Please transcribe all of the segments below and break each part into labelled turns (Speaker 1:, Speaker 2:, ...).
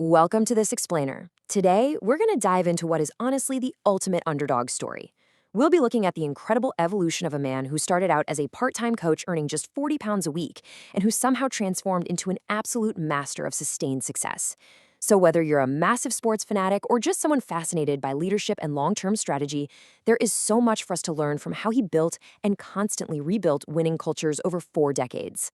Speaker 1: Welcome to this explainer. Today, we're going to dive into what is honestly the ultimate underdog story. We'll be looking at the incredible evolution of a man who started out as a part-time coach earning just £40 a week and who somehow transformed into an absolute master of sustained success. So whether you're a massive sports fanatic or just someone fascinated by leadership and long-term strategy, there is so much for us to learn from how he built and constantly rebuilt winning cultures over 4 decades.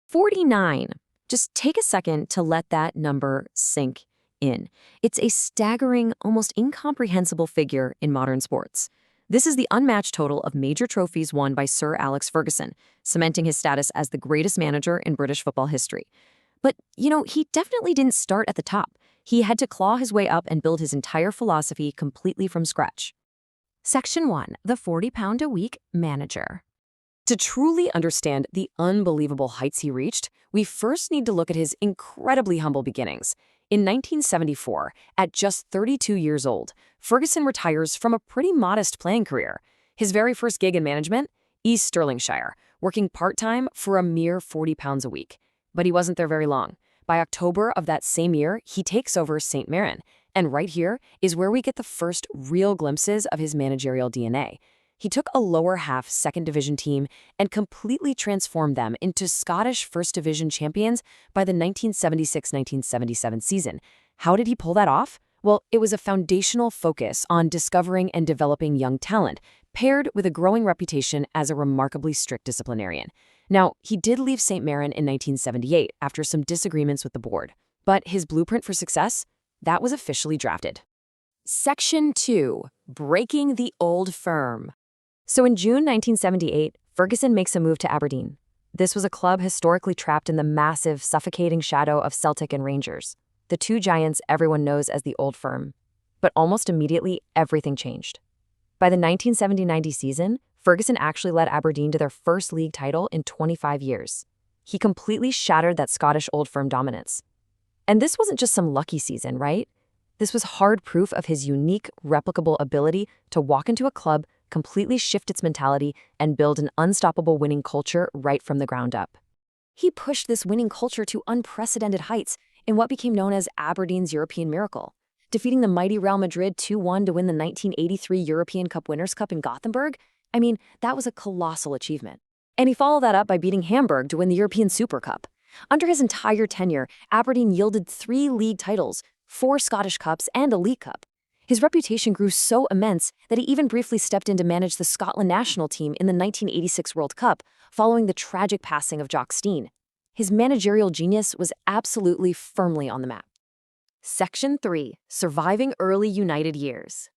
Speaker 1: 49. Just take a second to let that number sink in. It's a staggering, almost incomprehensible figure in modern sports. This is the unmatched total of major trophies won by Sir Alex Ferguson, cementing his status as the greatest manager in British football history. But, he definitely didn't start at the top. He had to claw his way up and build his entire philosophy completely from scratch. Section 1. The 40-pound-a-week manager. To truly understand the unbelievable heights he reached, we first need to look at his incredibly humble beginnings. In 1974, at just 32 years old, Ferguson retires from a pretty modest playing career. His very first gig in management? East Stirlingshire, working part-time for a mere £40 a week. But he wasn't there very long. By October of that same year, he takes over St. Mirren. And right here is where we get the first real glimpses of his managerial DNA. He took a lower-half second division team and completely transformed them into Scottish First Division champions by the 1976-1977 season. How did he pull that off? Well, it was a foundational focus on discovering and developing young talent, paired with a growing reputation as a remarkably strict disciplinarian. Now, he did leave St. Mirren in 1978 after some disagreements with the board, but his blueprint for success? That was officially drafted. Section 2. Breaking the Old Firm. So in June 1978, Ferguson makes a move to Aberdeen. This was a club historically trapped in the massive, suffocating shadow of Celtic and Rangers, the two giants everyone knows as the Old Firm. But almost immediately, everything changed. By the 1970-90 season, Ferguson actually led Aberdeen to their first league title in 25 years. He completely shattered that Scottish Old Firm dominance. And this wasn't just some lucky season, right? This was hard proof of his unique, replicable ability to walk into a club, completely shift its mentality, and build an unstoppable winning culture right from the ground up. He pushed this winning culture to unprecedented heights in what became known as Aberdeen's European miracle, defeating the mighty Real Madrid 2-1 to win the 1983 European Cup Winners' Cup in Gothenburg. That was a colossal achievement. And he followed that up by beating Hamburg to win the European Super Cup. Under his entire tenure, Aberdeen yielded 3 league titles, 4 Scottish Cups, and a League Cup. His reputation grew so immense that he even briefly stepped in to manage the Scotland national team in the 1986 World Cup, following the tragic passing of Jock Stein. His managerial genius was absolutely firmly on the map. Section 3. Surviving Early United Years.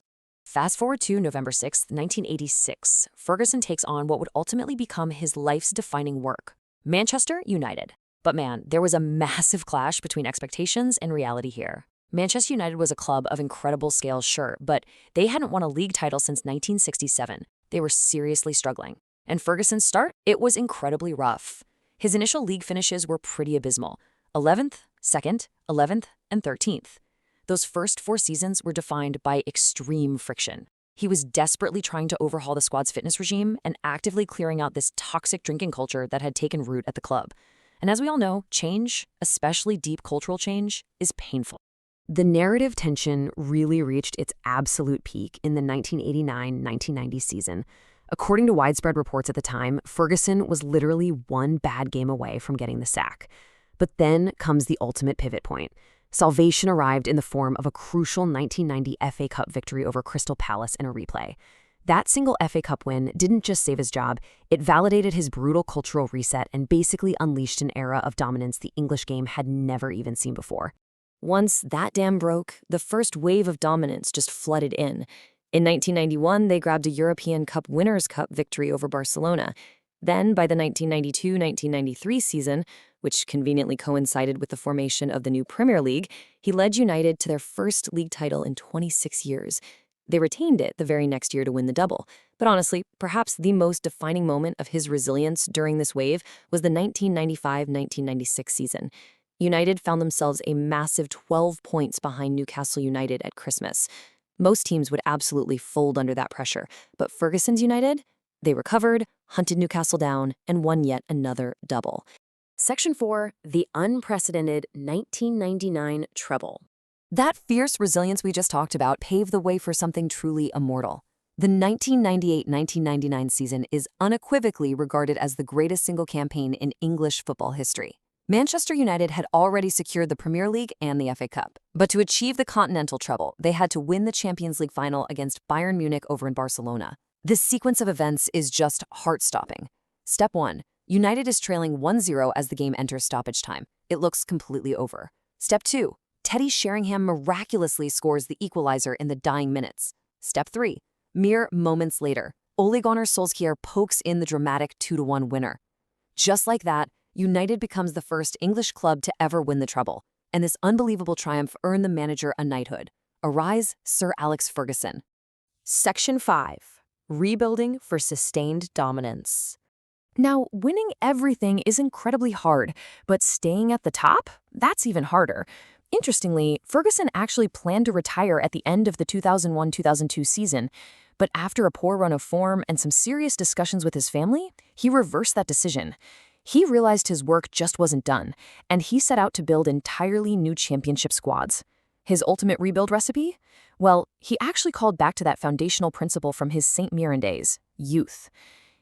Speaker 1: Fast forward to November 6, 1986, Ferguson takes on what would ultimately become his life's defining work, Manchester United. But man, there was a massive clash between expectations and reality here. Manchester United was a club of incredible scale, sure, but they hadn't won a league title since 1967. They were seriously struggling. And Ferguson's start? It was incredibly rough. His initial league finishes were pretty abysmal. 11th, 2nd, 11th, and 13th. Those first 4 seasons were defined by extreme friction. He was desperately trying to overhaul the squad's fitness regime and actively clearing out this toxic drinking culture that had taken root at the club. And as we all know, change, especially deep cultural change, is painful. The narrative tension really reached its absolute peak in the 1989-1990 season. According to widespread reports at the time, Ferguson was literally one bad game away from getting the sack. But then comes the ultimate pivot point. Salvation arrived in the form of a crucial 1990 FA Cup victory over Crystal Palace in a replay. That single FA Cup win didn't just save his job, it validated his brutal cultural reset and basically unleashed an era of dominance the English game had never even seen before. Once that dam broke, the first wave of dominance just flooded in. In 1991, they grabbed a European Cup Winners' Cup victory over Barcelona. Then, by the 1992-1993 season, which conveniently coincided with the formation of the new Premier League, he led United to their first league title in 26 years. They retained it the very next year to win the double. But honestly, perhaps the most defining moment of his resilience during this wave was the 1995-1996 season. United found themselves a massive 12 points behind Newcastle United at Christmas. Most teams would absolutely fold under that pressure, but Ferguson's United? They recovered, hunted Newcastle down, and won yet another double. Section 4. The Unprecedented 1999 Treble. That fierce resilience we just talked about paved the way for something truly immortal. The 1998-1999 season is unequivocally regarded as the greatest single campaign in English football history. Manchester United had already secured the Premier League and the FA Cup. But to achieve the continental treble, they had to win the Champions League final against Bayern Munich over in Barcelona. This sequence of events is just heart-stopping. Step 1. United is trailing 1-0 as the game enters stoppage time. It looks completely over. Step 2. Teddy Sheringham miraculously scores the equalizer in the dying minutes. Step 3. Mere moments later, Ole Gunnar Solskjaer pokes in the dramatic 2-1 winner. Just like that, United becomes the first English club to ever win the treble, and this unbelievable triumph earned the manager a knighthood. Arise, Sir Alex Ferguson.
Speaker 2: Section 5. Rebuilding for sustained dominance. Now, winning everything is incredibly hard, but staying at the top? That's even harder. Interestingly, Ferguson actually planned to retire at the end of the 2001-2002 season, but after a poor run of form and some serious discussions with his family, he reversed that decision. He realized his work just wasn't done, and he set out to build entirely new championship squads. His ultimate rebuild recipe? Well, he actually called back to that foundational principle from his St. Mirren days: youth.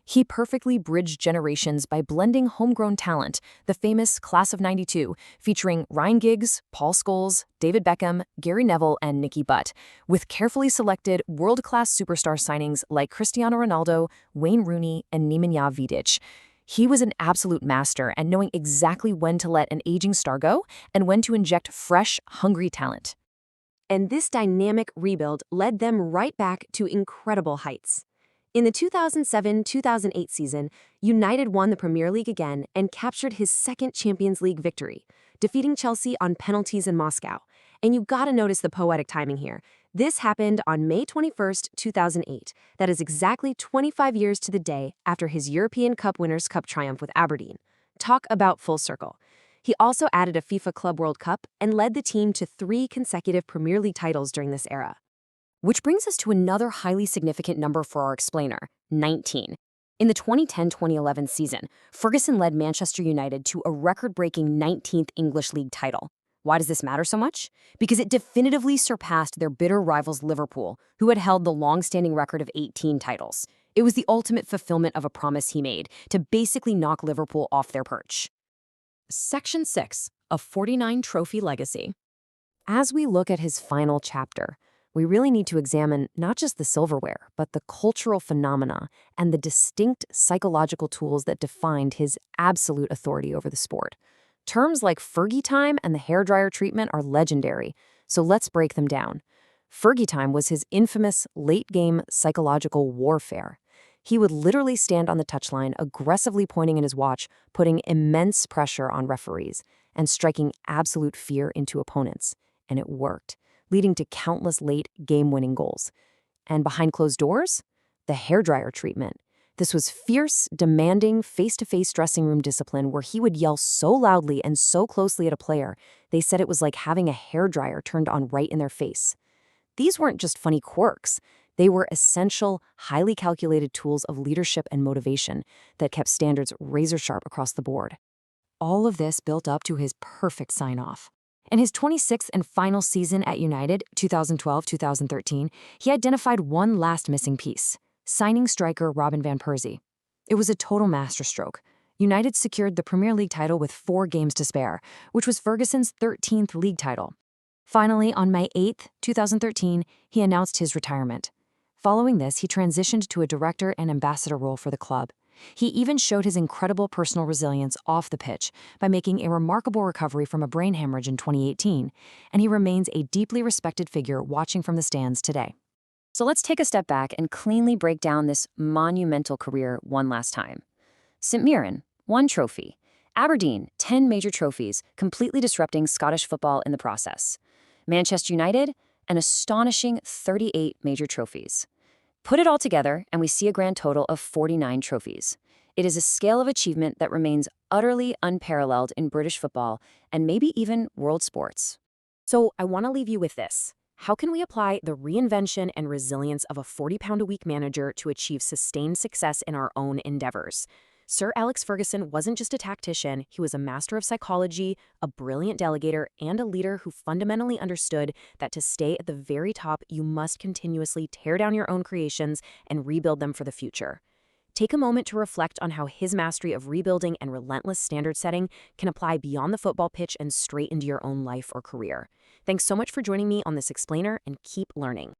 Speaker 2: He perfectly bridged generations by blending homegrown talent, the famous Class of '92, featuring Ryan Giggs, Paul Scholes, David Beckham, Gary Neville, and Nicky Butt, with carefully selected world-class superstar signings like Cristiano Ronaldo, Wayne Rooney, and Nemanja Vidic. He was an absolute master at knowing exactly when to let an aging star go and when to inject fresh, hungry talent.
Speaker 1: And this dynamic rebuild led them right back to incredible heights. In the 2007-2008 season, United won the Premier League again and captured his second Champions League victory, defeating Chelsea on penalties in Moscow. And you gotta notice the poetic timing here. This happened on May 21st, 2008. That is exactly 25 years to the day after his European Cup Winners' Cup triumph with Aberdeen. Talk about full circle. He also added a FIFA Club World Cup and led the team to 3 consecutive Premier League titles during this era. Which brings us to another highly significant number for our explainer, 19. In the 2010-2011 season, Ferguson led Manchester United to a record-breaking 19th English League title. Why does this matter so much? Because it definitively surpassed their bitter rivals Liverpool, who had held the long-standing record of 18 titles. It was the ultimate fulfillment of a promise he made, to basically knock Liverpool off their perch.
Speaker 2: Section 6. A 49-trophy legacy.
Speaker 1: As we look at his final chapter, we really need to examine not just the silverware, but the cultural phenomena and the distinct psychological tools that defined his absolute authority over the sport. Terms like Fergie time and the hairdryer treatment are legendary, so let's break them down. Fergie time was his infamous late-game psychological warfare. He would literally stand on the touchline, aggressively pointing at his watch, putting immense pressure on referees, and striking absolute fear into opponents. And it worked, leading to countless late game-winning goals. And behind closed doors, the hairdryer treatment. This was fierce, demanding, face-to-face dressing room discipline where he would yell so loudly and so closely at a player, they said it was like having a hairdryer turned on right in their face. These weren't just funny quirks. They were essential, highly calculated tools of leadership and motivation that kept standards razor-sharp across the board. All of this built up to his perfect sign-off. In his 26th and final season at United, 2012-2013, he identified one last missing piece: signing striker Robin van Persie. It was a total masterstroke. United secured the Premier League title with 4 games to spare, which was Ferguson's 13th league title. Finally, on May 8, 2013, he announced his retirement. Following this, he transitioned to a director and ambassador role for the club. He even showed his incredible personal resilience off the pitch by making a remarkable recovery from a brain hemorrhage in 2018, and he remains a deeply respected figure watching from the stands today. So let's take a step back and cleanly break down this monumental career one last time. St. Mirren, 1 trophy. Aberdeen, 10 major trophies, completely disrupting Scottish football in the process. Manchester United, an astonishing 38 major trophies. Put it all together, and we see a grand total of 49 trophies. It is a scale of achievement that remains utterly unparalleled in British football and maybe even world sports. So I want to leave you with this. How can we apply the reinvention and resilience of a 40-pound-a-week manager to achieve sustained success in our own endeavors? Sir Alex Ferguson wasn't just a tactician, he was a master of psychology, a brilliant delegator, and a leader who fundamentally understood that to stay at the very top, you must continuously tear down your own creations and rebuild them for the future. Take a moment to reflect on how his mastery of rebuilding and relentless standard setting can apply beyond the football pitch and straight into your own life or career. Thanks so much for joining me on this explainer, and keep learning.